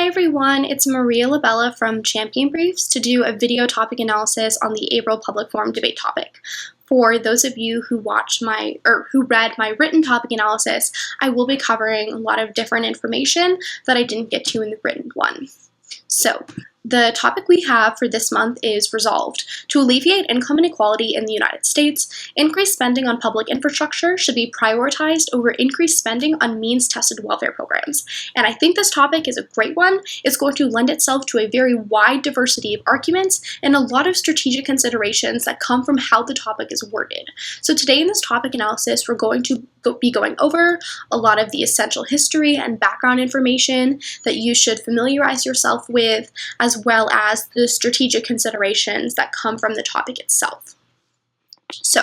everyone, it's Maria LaBella from Champion Briefs to do a video topic analysis on the April Public Forum debate topic. For those of you who read my written topic analysis, I will be covering a lot of different information that I didn't get to in the written one. So, the topic we have for this month is resolved. To alleviate income inequality in the United States, increased spending on public infrastructure should be prioritized over increased spending on means-tested welfare programs. And I think this topic is a great one. It's going to lend itself to a very wide diversity of arguments and a lot of strategic considerations that come from how the topic is worded. So today in this topic analysis, we're going to be going over a lot of the essential history and background information that you should familiarize yourself with, as well as the strategic considerations that come from the topic itself. So,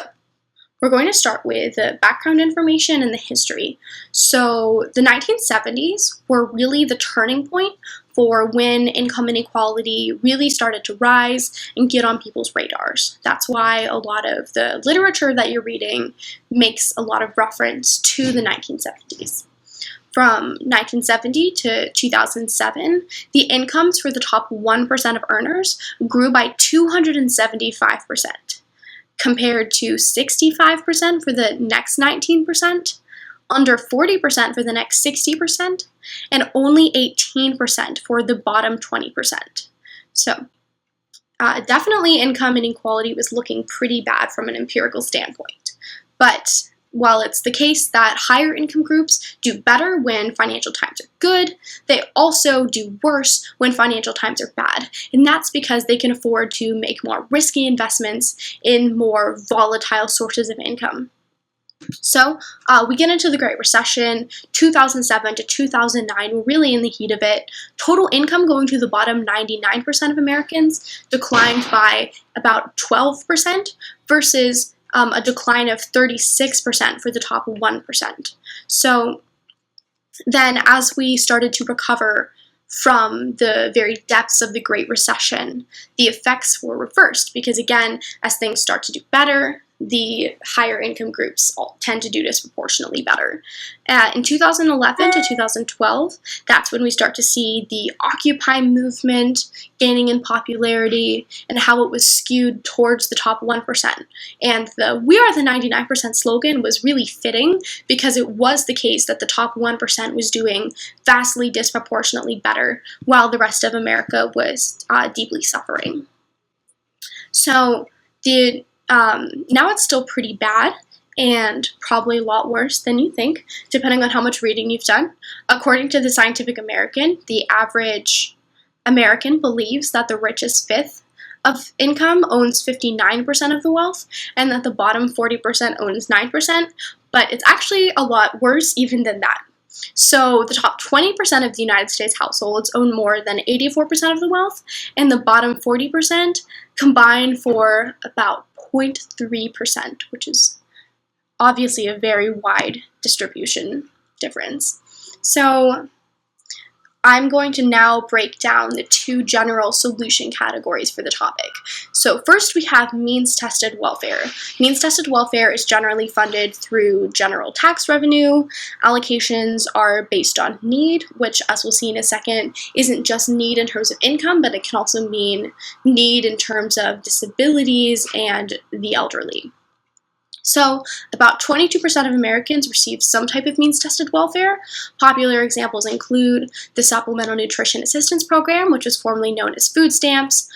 we're going to start with the background information and the history. So, the 1970s were really the turning point for when income inequality really started to rise and get on people's radars. That's why a lot of the literature that you're reading makes a lot of reference to the 1970s. From 1970 to 2007, the incomes for the top 1% of earners grew by 275%, compared to 65% for the next 19%, under 40% for the next 60%, and only 18% for the bottom 20%. So, definitely income inequality was looking pretty bad from an empirical standpoint. But while it's the case that higher income groups do better when financial times are good, they also do worse when financial times are bad. And that's because they can afford to make more risky investments in more volatile sources of income. So we get into the Great Recession, 2007 to 2009, we're really in the heat of it. Total income going to the bottom 99% of Americans declined by about 12% versus a decline of 36% for the top 1%. So then as we started to recover from the very depths of the Great Recession, the effects were reversed because, again, as things start to do better, the higher income groups all tend to do disproportionately better. In 2011 to 2012, that's when we start to see the Occupy movement gaining in popularity and how it was skewed towards the top 1%. And the "We are the 99% slogan was really fitting because it was the case that the top 1% was doing vastly disproportionately better while the rest of America was deeply suffering. So now it's still pretty bad and probably a lot worse than you think, depending on how much reading you've done. According to the Scientific American, the average American believes that the richest fifth of income owns 59% of the wealth and that the bottom 40% owns 9%, but it's actually a lot worse even than that. So the top 20% of the United States households own more than 84% of the wealth, and the bottom 40% combine for about 0.3%, which is obviously a very wide distribution difference. So I'm going to now break down the two general solution categories for the topic. So first we have means-tested welfare. Means-tested welfare is generally funded through general tax revenue. Allocations are based on need, which, as we'll see in a second, isn't just need in terms of income, but it can also mean need in terms of disabilities and the elderly. So, about 22% of Americans receive some type of means-tested welfare. Popular examples include the Supplemental Nutrition Assistance Program, which was formerly known as food stamps,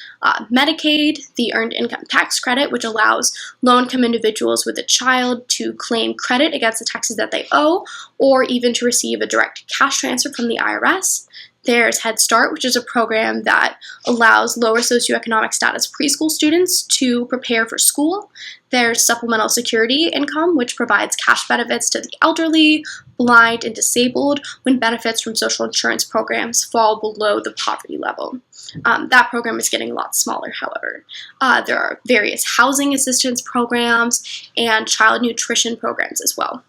Medicaid, the Earned Income Tax Credit, which allows low-income individuals with a child to claim credit against the taxes that they owe, or even to receive a direct cash transfer from the IRS. There's Head Start, which is a program that allows lower socioeconomic status preschool students to prepare for school. There's Supplemental Security Income, which provides cash benefits to the elderly, blind, and disabled when benefits from social insurance programs fall below the poverty level. That program is getting a lot smaller, however. There are various housing assistance programs and child nutrition programs as well.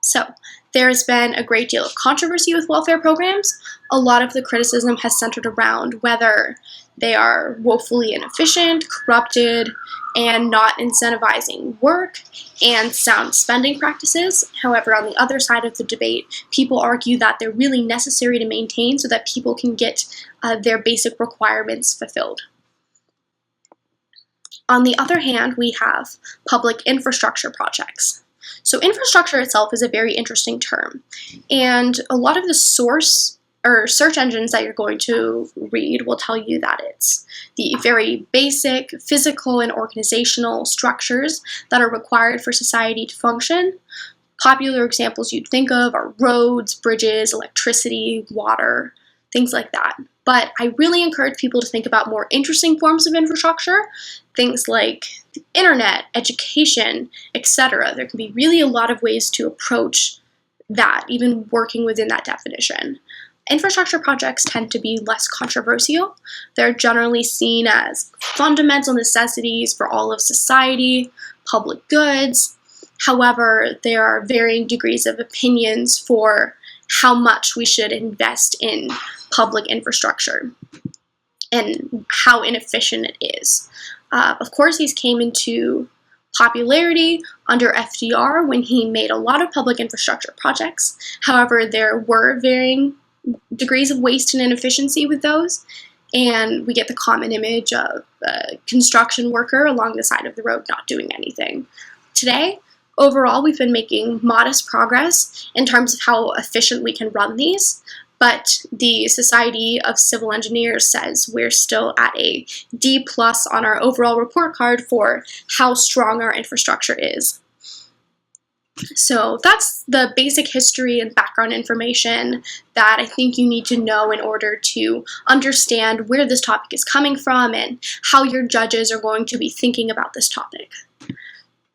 So, there's been a great deal of controversy with welfare programs. A lot of the criticism has centered around whether They are woefully inefficient, corrupted, and not incentivizing work and sound spending practices. However, on the other side of the debate, people argue that they're really necessary to maintain so that people can get their basic requirements fulfilled. On the other hand, we have public infrastructure projects. So infrastructure itself is a very interesting term, and a lot of the search engines that you're going to read will tell you that it's the very basic physical and organizational structures that are required for society to function. Popular examples you'd think of are roads, bridges, electricity, water, things like that. But I really encourage people to think about more interesting forms of infrastructure, things like the internet, education, etc. There can be really a lot of ways to approach that, even working within that definition. Infrastructure projects tend to be less controversial. They're generally seen as fundamental necessities for all of society, public goods. However, there are varying degrees of opinions for how much we should invest in public infrastructure and how inefficient it is. Of course, these came into popularity under FDR when he made a lot of public infrastructure projects. However, there were varying degrees of waste and inefficiency with those, and we get the common image of a construction worker along the side of the road not doing anything. Today, overall, we've been making modest progress in terms of how efficient we can run these, but the Society of Civil Engineers says we're still at a D+ on our overall report card for how strong our infrastructure is. So that's the basic history and background information that I think you need to know in order to understand where this topic is coming from and how your judges are going to be thinking about this topic.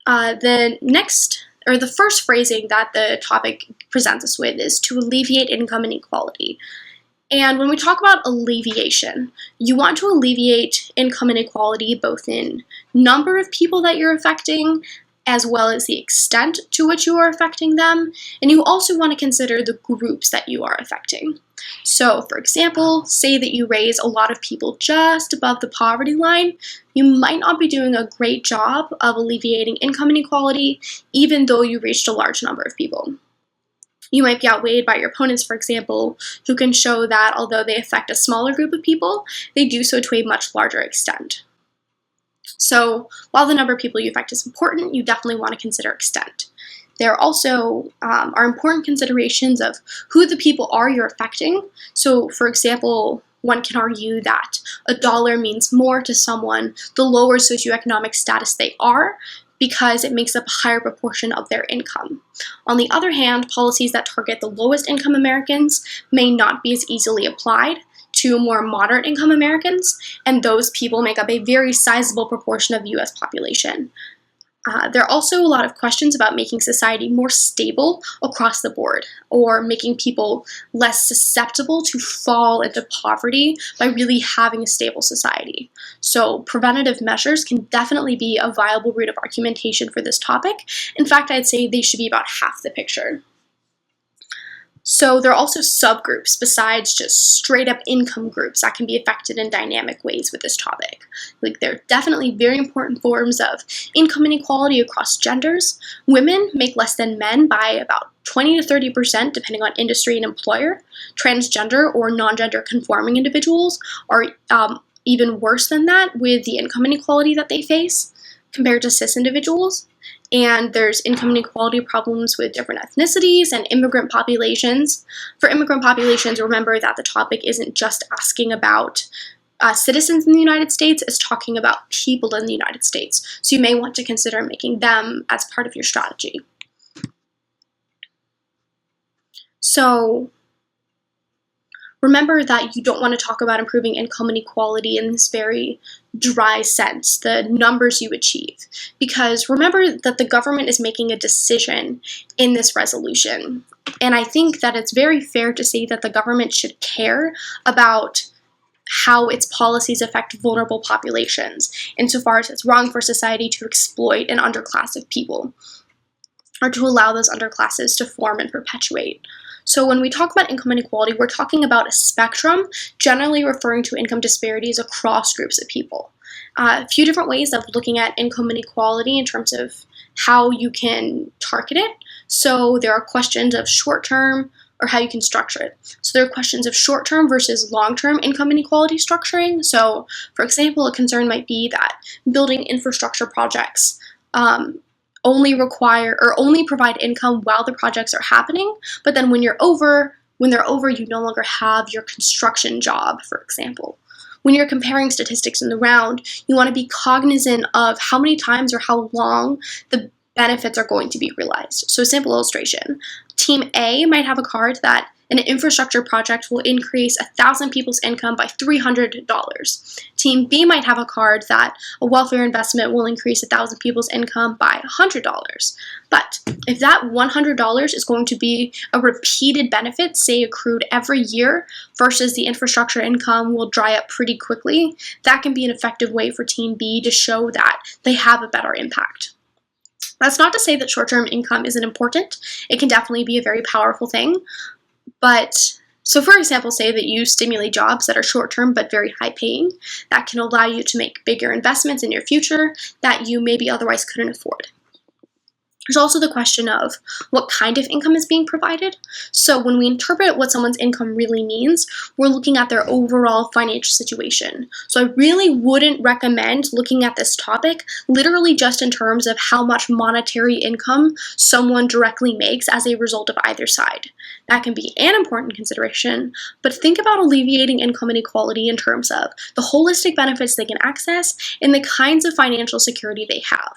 The first phrasing that the topic presents us with is to alleviate income inequality. And when we talk about alleviation, you want to alleviate income inequality both in number of people that you're affecting, as well as the extent to which you are affecting them, and you also want to consider the groups that you are affecting. So, for example, say that you raise a lot of people just above the poverty line, you might not be doing a great job of alleviating income inequality, even though you reached a large number of people. You might be outweighed by your opponents, for example, who can show that although they affect a smaller group of people, they do so to a much larger extent. So while the number of people you affect is important, you definitely want to consider extent. There also are important considerations of who the people are you're affecting. So for example, one can argue that $1 means more to someone the lower socioeconomic status they are, because it makes up a higher proportion of their income. On the other hand, policies that target the lowest income Americans may not be as easily applied to more moderate income Americans, and those people make up a very sizable proportion of the US population. There are also a lot of questions about making society more stable across the board, or making people less susceptible to fall into poverty by really having a stable society. So preventative measures can definitely be a viable route of argumentation for this topic. In fact, I'd say they should be about half the picture. So there are also subgroups besides just straight up income groups that can be affected in dynamic ways with this topic. Like, there are definitely very important forms of income inequality across genders. Women make less than men by about 20 to 30% depending on industry and employer. Transgender or non-gender conforming individuals are even worse than that with the income inequality that they face compared to cis individuals. And there's income inequality problems with different ethnicities and immigrant populations. For immigrant populations, remember that the topic isn't just asking about citizens in the United States, it's talking about people in the United States. So you may want to consider making them as part of your strategy. So remember that you don't want to talk about improving income inequality in this very dry sense, the numbers you achieve. Because remember that the government is making a decision in this resolution. And I think that it's very fair to say that the government should care about how its policies affect vulnerable populations, insofar as it's wrong for society to exploit an underclass of people. or to allow those underclasses to form and perpetuate. So when we talk about income inequality, we're talking about a spectrum, generally referring to income disparities across groups of people. A few different ways of looking at income inequality in terms of how you can target it. So there are questions of short-term, or how you can structure it. So there are questions of short-term versus long-term income inequality structuring. So, for example, a concern might be that building infrastructure projects only provide income while the projects are happening, but then when they're over, you no longer have your construction job, for example. When you're comparing statistics in the round, you want to be cognizant of how many times or how long the benefits are going to be realized. So a simple illustration. Team A might have a card that an infrastructure project will increase 1,000 people's income by $300. Team B might have a card that a welfare investment will increase 1,000 people's income by $100. But if that $100 is going to be a repeated benefit, say accrued every year, versus the infrastructure income will dry up pretty quickly, that can be an effective way for Team B to show that they have a better impact. That's not to say that short-term income isn't important. It can definitely be a very powerful thing. But, so for example, say that you stimulate jobs that are short-term but very high-paying. That can allow you to make bigger investments in your future that you maybe otherwise couldn't afford. There's also the question of what kind of income is being provided. So when we interpret what someone's income really means, we're looking at their overall financial situation. So I really wouldn't recommend looking at this topic literally just in terms of how much monetary income someone directly makes as a result of either side. That can be an important consideration, but think about alleviating income inequality in terms of the holistic benefits they can access and the kinds of financial security they have.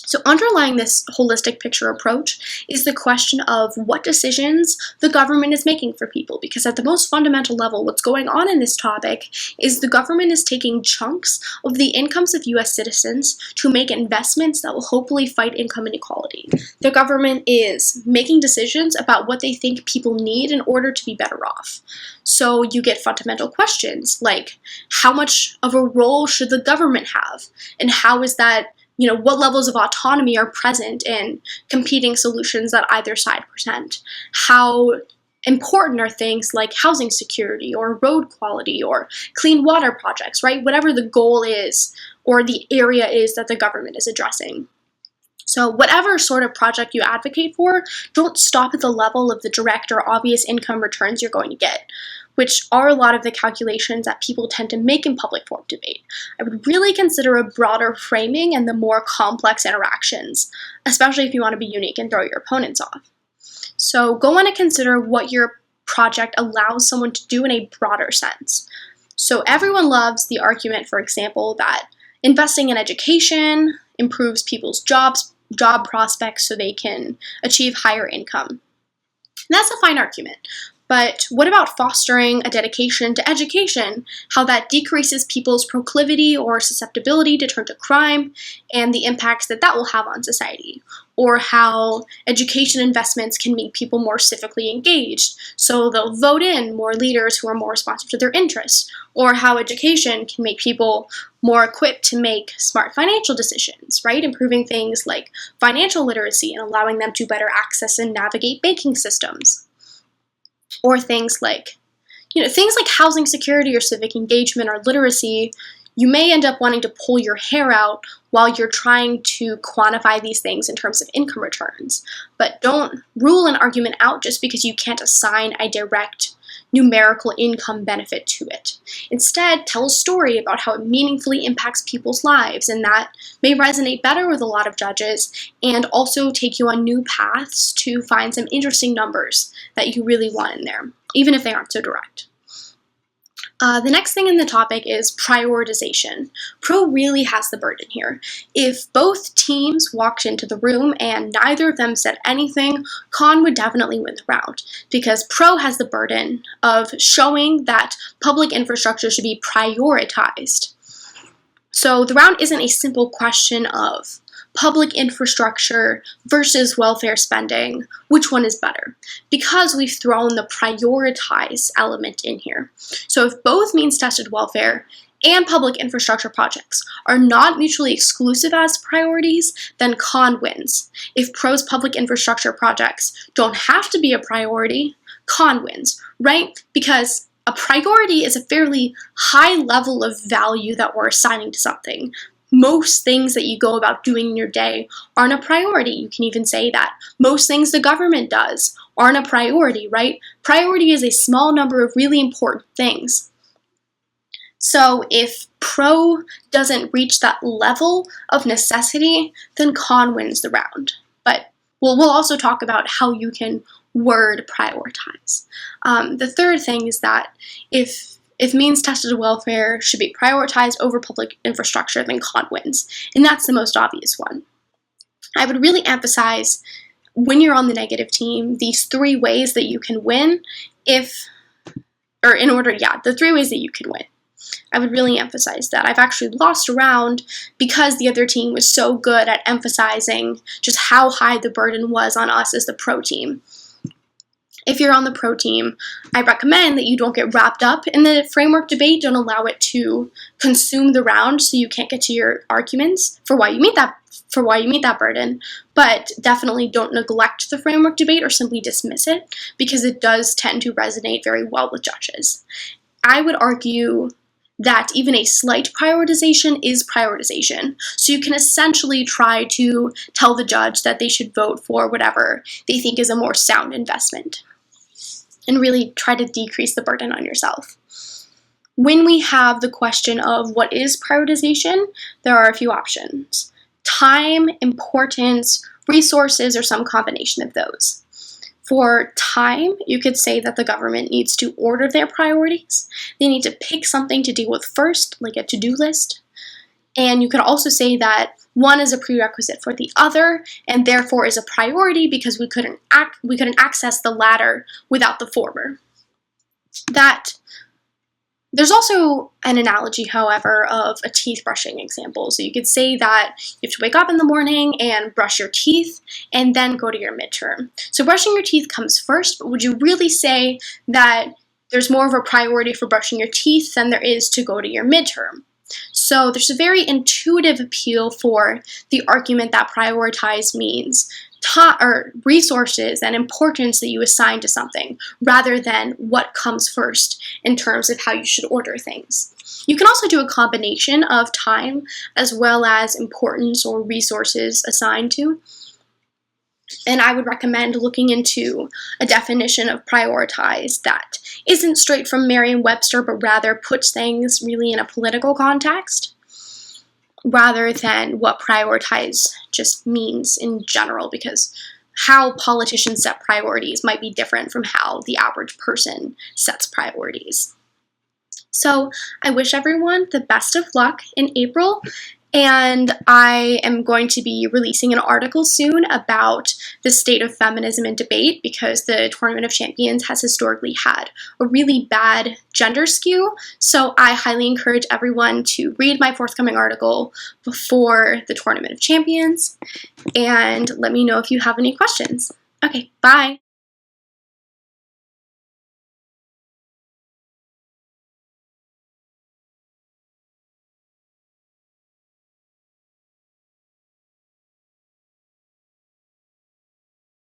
So underlying this holistic picture approach is the question of what decisions the government is making for people, because at the most fundamental level, what's going on in this topic is the government is taking chunks of the incomes of US citizens to make investments that will hopefully fight income inequality. The government is making decisions about what they think people need in order to be better off. So you get fundamental questions like, how much of a role should the government have? And how is that, what levels of autonomy are present in competing solutions that either side present? How important are things like housing security or road quality or clean water projects, right? Whatever the goal is or the area is that the government is addressing. So whatever sort of project you advocate for, don't stop at the level of the direct or obvious income returns you're going to get, which are a lot of the calculations that people tend to make in public forum debate. I would really consider a broader framing and the more complex interactions, especially if you want to be unique and throw your opponents off. So go on to consider what your project allows someone to do in a broader sense. So everyone loves the argument, for example, that investing in education improves people's job prospects so they can achieve higher income. And that's a fine argument. But what about fostering a dedication to education, how that decreases people's proclivity or susceptibility to turn to crime, and the impacts that will have on society? Or how education investments can make people more civically engaged, so they'll vote in more leaders who are more responsive to their interests? Or how education can make people more equipped to make smart financial decisions, right? Improving things like financial literacy and allowing them to better access and navigate banking systems. Or things like housing security or civic engagement or literacy. You may end up wanting to pull your hair out while you're trying to quantify these things in terms of income returns. But don't rule an argument out just because you can't assign a direct numerical income benefit to it. Instead, tell a story about how it meaningfully impacts people's lives, and that may resonate better with a lot of judges and also take you on new paths to find some interesting numbers that you really want in there, even if they aren't so direct. The next thing in the topic is prioritization. Pro really has the burden here. If both teams walked into the room and neither of them said anything, Con would definitely win the round, because Pro has the burden of showing that public infrastructure should be prioritized. So the round isn't a simple question of public infrastructure versus welfare spending, which one is better? Because we've thrown the prioritize element in here. So if both means tested welfare and public infrastructure projects are not mutually exclusive as priorities, then con wins. If pro's public infrastructure projects don't have to be a priority, con wins, right? Because a priority is a fairly high level of value that we're assigning to something. Most things that you go about doing in your day aren't a priority. You can even say that. Most things the government does aren't a priority, right? Priority is a small number of really important things. So if pro doesn't reach that level of necessity, then con wins the round. But we'll also talk about how you can word prioritize. The third thing is that if means tested welfare should be prioritized over public infrastructure, then con wins. And that's the most obvious one. I would really emphasize, when you're on the negative team, these three ways that you can win the three ways that you can win. I would really emphasize that. I've actually lost a round because the other team was so good at emphasizing just how high the burden was on us as the pro team. If you're on the pro team, I recommend that you don't get wrapped up in the framework debate. Don't allow it to consume the round so you can't get to your arguments for why you meet that burden. But definitely don't neglect the framework debate or simply dismiss it, because it does tend to resonate very well with judges. I would argue that even a slight prioritization is prioritization. So you can essentially try to tell the judge that they should vote for whatever they think is a more sound investment, and really try to decrease the burden on yourself. When we have the question of what is prioritization, there are a few options: time, importance, resources, or some combination of those. For time, you could say that the government needs to order their priorities. They need to pick something to deal with first, like a to-do list. And you could also say that one is a prerequisite for the other, and therefore is a priority because we couldn't access the latter without the former. There's also an analogy, however, of a teeth brushing example. So you could say that you have to wake up in the morning and brush your teeth and then go to your midterm. So brushing your teeth comes first, but would you really say that there's more of a priority for brushing your teeth than there is to go to your midterm? So there's a very intuitive appeal for the argument that prioritize means resources and importance that you assign to something, rather than what comes first in terms of how you should order things. You can also do a combination of time as well as importance or resources assigned to. And I would recommend looking into a definition of prioritize that isn't straight from Merriam-Webster, but rather puts things really in a political context, rather than what prioritize just means in general, because how politicians set priorities might be different from how the average person sets priorities. So I wish everyone the best of luck in April, and I am going to be releasing an article soon about the state of feminism in debate, because the Tournament of Champions has historically had a really bad gender skew. So I highly encourage everyone to read my forthcoming article before the Tournament of Champions, and let me know if you have any questions. Okay, bye!